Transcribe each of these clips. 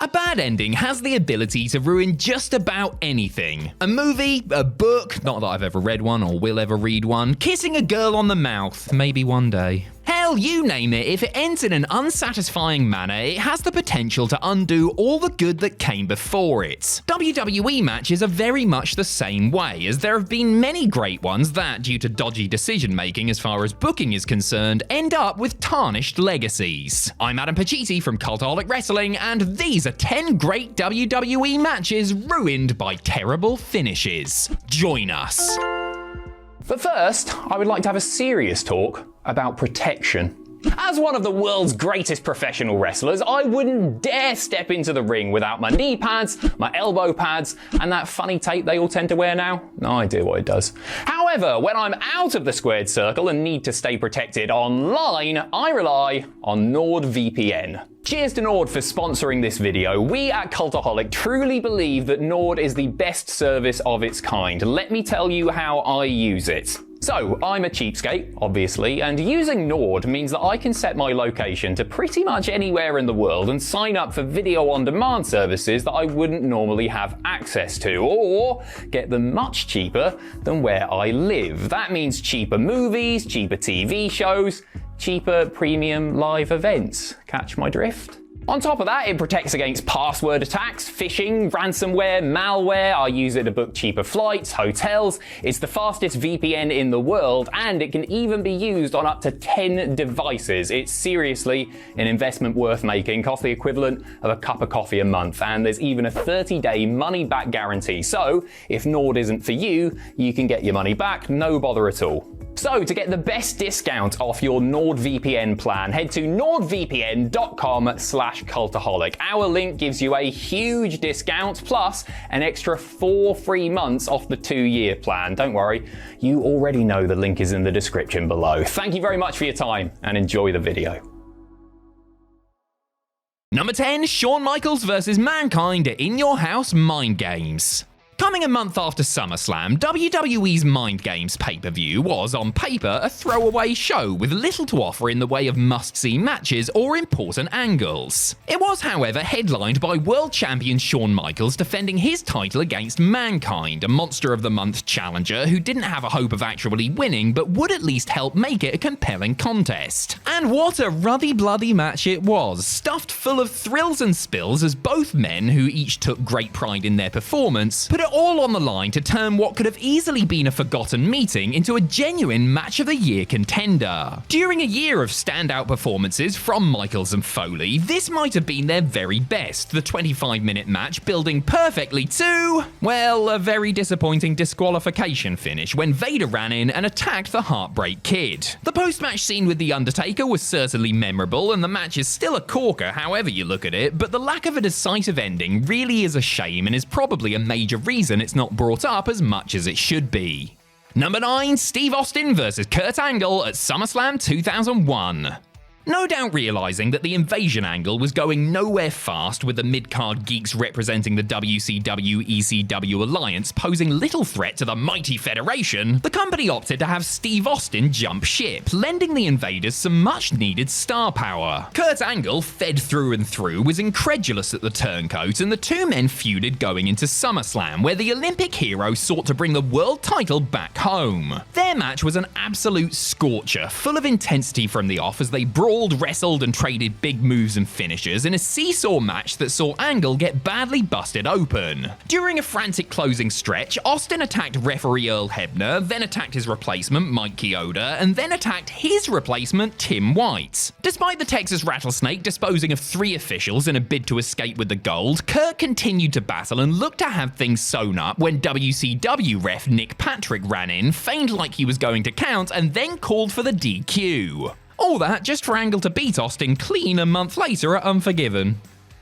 A bad ending has the ability to ruin just about anything. A movie, a book, not that I've ever read one or will ever read one, kissing a girl on the mouth, maybe one day. Hell, you name it, if it ends in an unsatisfying manner, it has the potential to undo all the good that came before it. WWE matches are very much the same way, as there have been many great ones that, due to dodgy decision making as far as booking is concerned, end up with tarnished legacies. I'm Adam Pacitti from Cultaholic Wrestling, and these are 10 great WWE matches ruined by terrible finishes. Join us. But first, I would like to have a serious talk about protection. As one of the world's greatest professional wrestlers, I wouldn't dare step into the ring without my knee pads, my elbow pads, and that funny tape they all tend to wear now. No idea what it does. However, when I'm out of the squared circle and need to stay protected online, I rely on NordVPN. Cheers to Nord for sponsoring this video. We at Cultaholic truly believe that Nord is the best service of its kind. Let me tell you how I use it. So, I'm a cheapskate, obviously, and using Nord means that I can set my location to pretty much anywhere in the world and sign up for video-on-demand services that I wouldn't normally have access to, or get them much cheaper than where I live. That means cheaper movies, cheaper TV shows, cheaper premium live events. Catch my drift? On top of that, it protects against password attacks, phishing, ransomware, malware. I use it to book cheaper flights, hotels. It's the fastest VPN in the world, and it can even be used on up to 10 devices. It's seriously an investment worth making, costs the equivalent of a cup of coffee a month, and there's even a 30-day money-back guarantee. So, if Nord isn't for you, you can get your money back, no bother at all. So, to get the best discount off your NordVPN plan, head to nordvpn.com/cultaholic. Our link gives you a huge discount, plus an extra 4 free months off the 2-year plan. Don't worry, you already know the link is in the description below. Thank you very much for your time, and enjoy the video. Number 10, Shawn Michaels vs. Mankind at In Your House Mind Games. Coming a month after SummerSlam, WWE's Mind Games pay-per-view was, on paper, a throwaway show with little to offer in the way of must-see matches or important angles. It was, however, headlined by world champion Shawn Michaels defending his title against Mankind, a Monster of the Month challenger who didn't have a hope of actually winning but would at least help make it a compelling contest. And what a ruddy-bloody match it was, stuffed full of thrills and spills as both men, who each took great pride in their performance, put it all on the line to turn what could have easily been a forgotten meeting into a genuine Match of the Year contender. During a year of standout performances from Michaels and Foley, this might have been their very best, the 25-minute match building perfectly to, well, a very disappointing disqualification finish when Vader ran in and attacked the Heartbreak Kid. The post-match scene with The Undertaker was certainly memorable, and the match is still a corker however you look at it, but the lack of a decisive ending really is a shame and is probably a major reason it's not brought up as much as it should be. Number 9, Steve Austin vs. Curt Angle at SummerSlam 2001. No doubt realizing that the invasion angle was going nowhere fast, with the mid-card geeks representing the WCW-ECW alliance posing little threat to the mighty Federation, the company opted to have Steve Austin jump ship, lending the invaders some much-needed star power. Curt Angle, fed through and through, was incredulous at the turncoat, and the two men feuded going into SummerSlam, where the Olympic hero sought to bring the world title back home. Their match was an absolute scorcher, full of intensity from the off as they brawled, wrestled, and traded big moves and finishes in a seesaw match that saw Angle get badly busted open. During a frantic closing stretch, Austin attacked referee Earl Hebner, then attacked his replacement Mike Chioda, and then attacked his replacement Tim White. Despite the Texas Rattlesnake disposing of 3 officials in a bid to escape with the gold, Curt continued to battle and looked to have things sewn up when WCW ref Nick Patrick ran in, feigned like he was going to count, and then called for the DQ. All that just for Angle to beat Austin clean a month later at Unforgiven.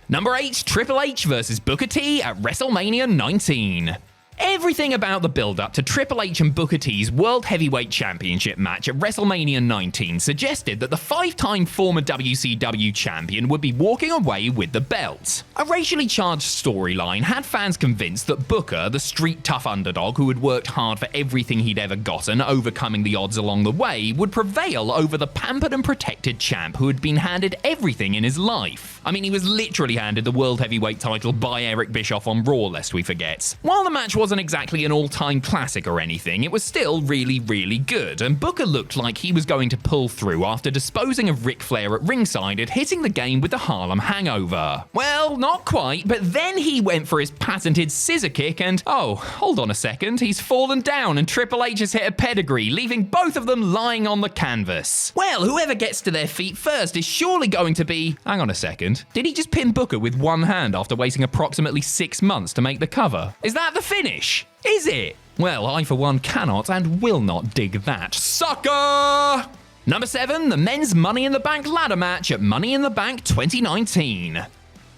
Number 8, Triple H vs. Booker T at WrestleMania 19. Everything about the build-up to Triple H and Booker T's World Heavyweight Championship match at WrestleMania 19 suggested that the 5-time former WCW champion would be walking away with the belt. A racially charged storyline had fans convinced that Booker, the street-tough underdog who had worked hard for everything he'd ever gotten, overcoming the odds along the way, would prevail over the pampered and protected champ who had been handed everything in his life. I mean, he was literally handed the World Heavyweight title by Eric Bischoff on Raw, lest we forget. While the match wasn't exactly an all-time classic or anything, it was still really, really good, and Booker looked like he was going to pull through after disposing of Ric Flair at ringside and hitting the game with the Harlem Hangover. Well, not quite, but then he went for his patented scissor kick and, oh, hold on a second, he's fallen down and Triple H has hit a pedigree, leaving both of them lying on the canvas. Well, whoever gets to their feet first is surely going to be... Hang on a second, did he just pin Booker with one hand after waiting approximately 6 months to make the cover? Is that the finish? Is it? Well, I for one cannot and will not dig that. Sucker! Number 7, the men's Money in the Bank ladder match at Money in the Bank 2019.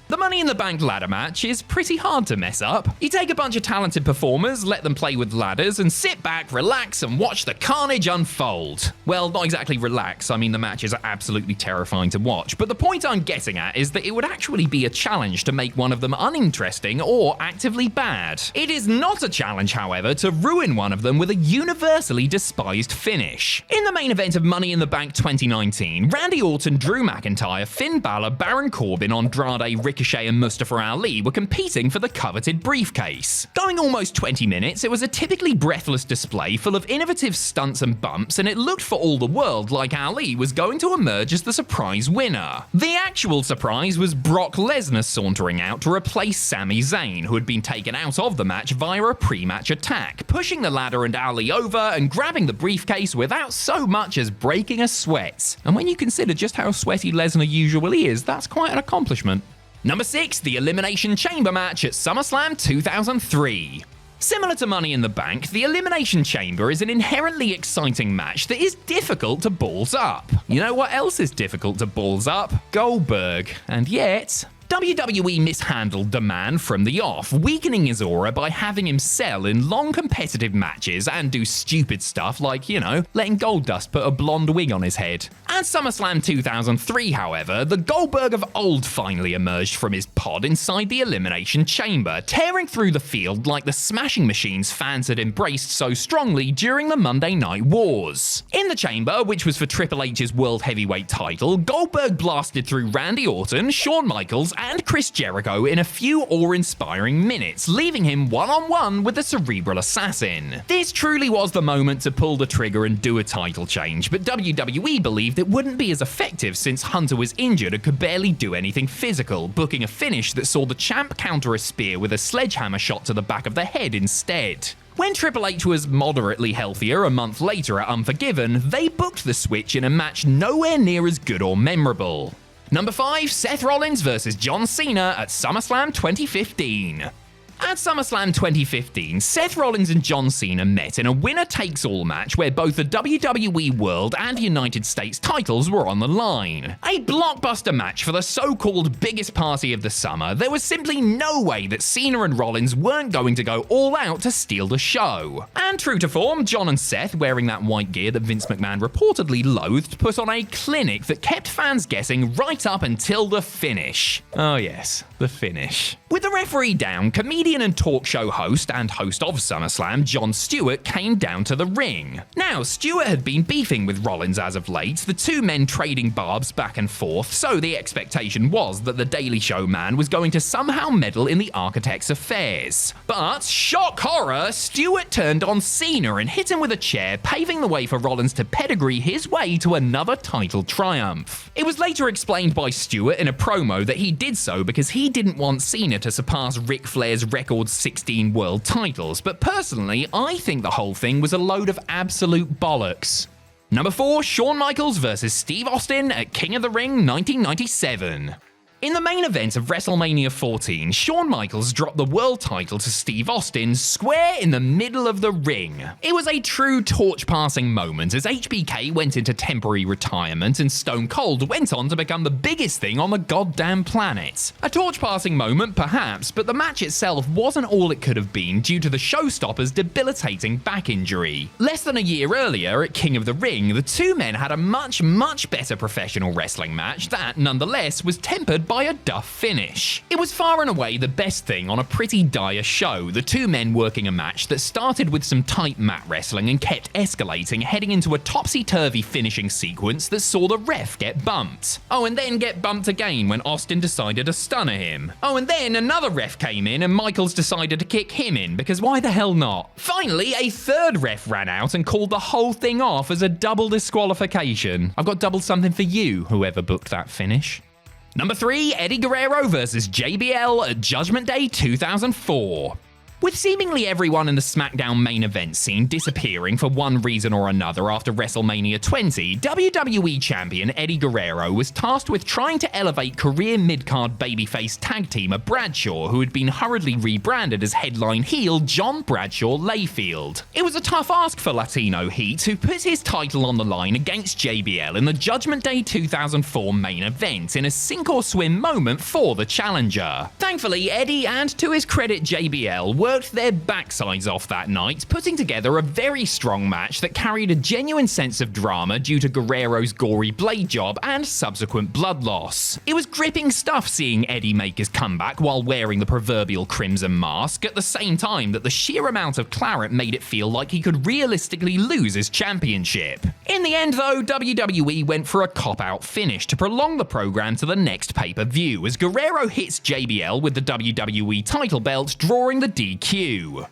The Money in the Bank ladder match is pretty hard to mess up. You take a bunch of talented performers, let them play with ladders, and sit back, relax, and watch the carnage unfold. Well, not exactly relax, I mean the matches are absolutely terrifying to watch, but the point I'm getting at is that it would actually be a challenge to make one of them uninteresting or actively bad. It is not a challenge, however, to ruin one of them with a universally despised finish. In the main event of Money in the Bank 2019, Randy Orton, Drew McIntyre, Finn Balor, Baron Corbin, Andrade, Ricochet and Mustafa Ali were competing for the coveted briefcase. Going almost 20 minutes, it was a typically breathless display full of innovative stunts and bumps, and it looked for all the world like Ali was going to emerge as the surprise winner. The actual surprise was Brock Lesnar sauntering out to replace Sami Zayn, who had been taken out of the match via a pre-match attack, pushing the ladder and Ali over and grabbing the briefcase without so much as breaking a sweat. And when you consider just how sweaty Lesnar usually is, that's quite an accomplishment. Number 6, the Elimination Chamber match at SummerSlam 2003. Similar to Money in the Bank, the Elimination Chamber is an inherently exciting match that is difficult to balls up. You know what else is difficult to balls up? Goldberg. And yet... WWE mishandled the man from the off, weakening his aura by having him sell in long competitive matches and do stupid stuff like, you know, letting Goldust put a blonde wig on his head. At SummerSlam 2003, however, the Goldberg of old finally emerged from his pod inside the Elimination Chamber, tearing through the field like the smashing machines fans had embraced so strongly during the Monday Night Wars. In the chamber, which was for Triple H's World Heavyweight title, Goldberg blasted through Randy Orton, Shawn Michaels, and Chris Jericho in a few awe-inspiring minutes, leaving him one-on-one with the Cerebral Assassin. This truly was the moment to pull the trigger and do a title change, but WWE believed it wouldn't be as effective since Hunter was injured and could barely do anything physical, booking a finish that saw the champ counter a spear with a sledgehammer shot to the back of the head instead. When Triple H was moderately healthier a month later at Unforgiven, they booked the switch in a match nowhere near as good or memorable. Number 5, Seth Rollins vs. John Cena at SummerSlam 2015. At SummerSlam 2015, Seth Rollins and John Cena met in a winner-takes-all match where both the WWE World and United States titles were on the line. A blockbuster match for the so-called biggest party of the summer, there was simply no way that Cena and Rollins weren't going to go all out to steal the show. And true to form, John and Seth, wearing that white gear that Vince McMahon reportedly loathed, put on a clinic that kept fans guessing right up until the finish. Oh yes, the finish. With the referee down, comedian and talk show host and host of SummerSlam, Jon Stewart, came down to the ring. Now, Stewart had been beefing with Rollins as of late, the two men trading barbs back and forth, so the expectation was that the Daily Show man was going to somehow meddle in the Architect's affairs. But, shock horror, Stewart turned on Cena and hit him with a chair, paving the way for Rollins to pedigree his way to another title triumph. It was later explained by Stewart in a promo that he did so because he didn't want Cena to surpass Ric Flair's record 16 world titles, but personally, I think the whole thing was a load of absolute bollocks. Number 4, Shawn Michaels vs. Steve Austin at King of the Ring 1997. In the main event of WrestleMania 14, Shawn Michaels dropped the world title to Steve Austin square in the middle of the ring. It was a true torch-passing moment as HBK went into temporary retirement and Stone Cold went on to become the biggest thing on the goddamn planet. A torch-passing moment, perhaps, but the match itself wasn't all it could have been due to the showstopper's debilitating back injury. Less than a year earlier, at King of the Ring, the two men had a much better professional wrestling match that, nonetheless, was tempered by a duff finish. It was far and away the best thing on a pretty dire show, the two men working a match that started with some tight mat wrestling and kept escalating, heading into a topsy-turvy finishing sequence that saw the ref get bumped. Oh, and then get bumped again when Austin decided to stunner him. Oh, and then another ref came in and Michaels decided to kick him in, because why the hell not? Finally, a third ref ran out and called the whole thing off as a double disqualification. I've got double something for you, whoever booked that finish. Number 3, Eddie Guerrero vs JBL at Judgment Day 2004. With seemingly everyone in the SmackDown main event scene disappearing for one reason or another after WrestleMania 20, WWE Champion Eddie Guerrero was tasked with trying to elevate career mid-card babyface tag teamer Bradshaw, who had been hurriedly rebranded as headline heel John Bradshaw Layfield. It was a tough ask for Latino Heat, who put his title on the line against JBL in the Judgment Day 2004 main event in a sink-or-swim moment for the challenger. Thankfully, Eddie, and to his credit JBL, worked their backsides off that night, putting together a very strong match that carried a genuine sense of drama due to Guerrero's gory blade job and subsequent blood loss. It was gripping stuff seeing Eddie make his comeback while wearing the proverbial crimson mask, at the same time that the sheer amount of claret made it feel like he could realistically lose his championship. In the end though, WWE went for a cop-out finish to prolong the program to the next pay-per-view as Guerrero hits JBL with the WWE title belt, drawing the DQ.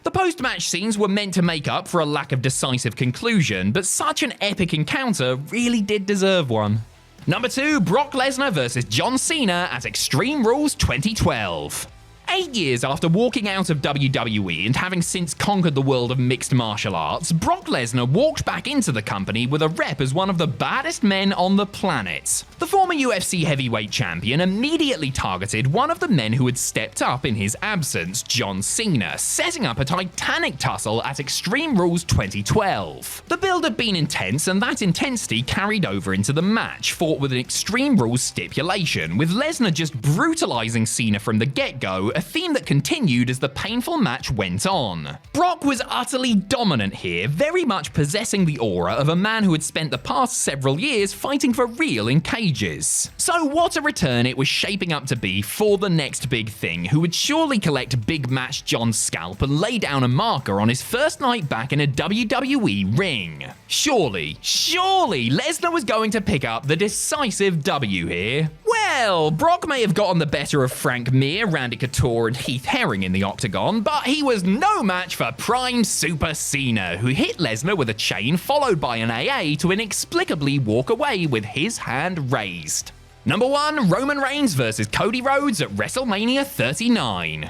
The post-match scenes were meant to make up for a lack of decisive conclusion, but such an epic encounter really did deserve one. Number 2, Brock Lesnar vs John Cena at Extreme Rules 2012. 8 years after walking out of WWE and having since conquered the world of mixed martial arts, Brock Lesnar walked back into the company with a rep as one of the baddest men on the planet. The former UFC heavyweight champion immediately targeted one of the men who had stepped up in his absence, John Cena, setting up a titanic tussle at Extreme Rules 2012. The build had been intense, and that intensity carried over into the match, fought with an Extreme Rules stipulation, with Lesnar just brutalizing Cena from the get-go, a theme that continued as the painful match went on. Brock was utterly dominant here, very much possessing the aura of a man who had spent the past several years fighting for real in cages. So what a return it was shaping up to be for the next big thing, who would surely collect Big Match John's scalp and lay down a marker on his first night back in a WWE ring. Surely Lesnar was going to pick up the decisive W here. Well, Brock may have gotten the better of Frank Mir, Randy Couture, and Heath Herring in the octagon, but he was no match for Prime Super Cena, who hit Lesnar with a chain followed by an AA to inexplicably walk away with his hand raised. Number 1, Roman Reigns vs Cody Rhodes at WrestleMania 39.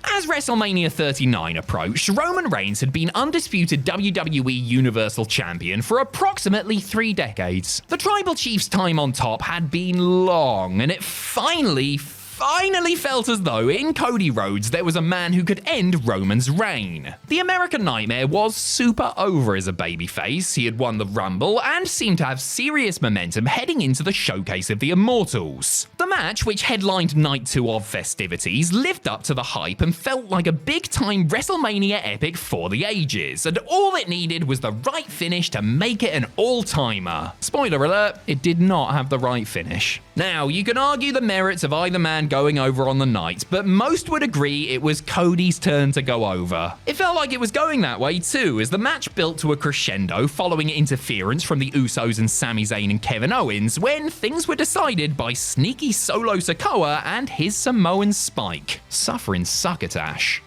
As WrestleMania 39 approached, Roman Reigns had been undisputed WWE Universal Champion for approximately 3 decades. The Tribal Chief's time on top had been long, and it finally felt as though in Cody Rhodes there was a man who could end Roman's reign. The American Nightmare was super over as a babyface, he had won the Rumble, and seemed to have serious momentum heading into the Showcase of the Immortals. The match, which headlined Night 2 of festivities, lived up to the hype and felt like a big-time WrestleMania epic for the ages, and all it needed was the right finish to make it an all-timer. Spoiler alert, it did not have the right finish. Now, you can argue the merits of either man going over on the night, but most would agree it was Cody's turn to go over. It felt like it was going that way too, as the match built to a crescendo following interference from the Usos and Sami Zayn and Kevin Owens, when things were decided by sneaky Solo Sikoa and his Samoan Spike. Suffering succotash.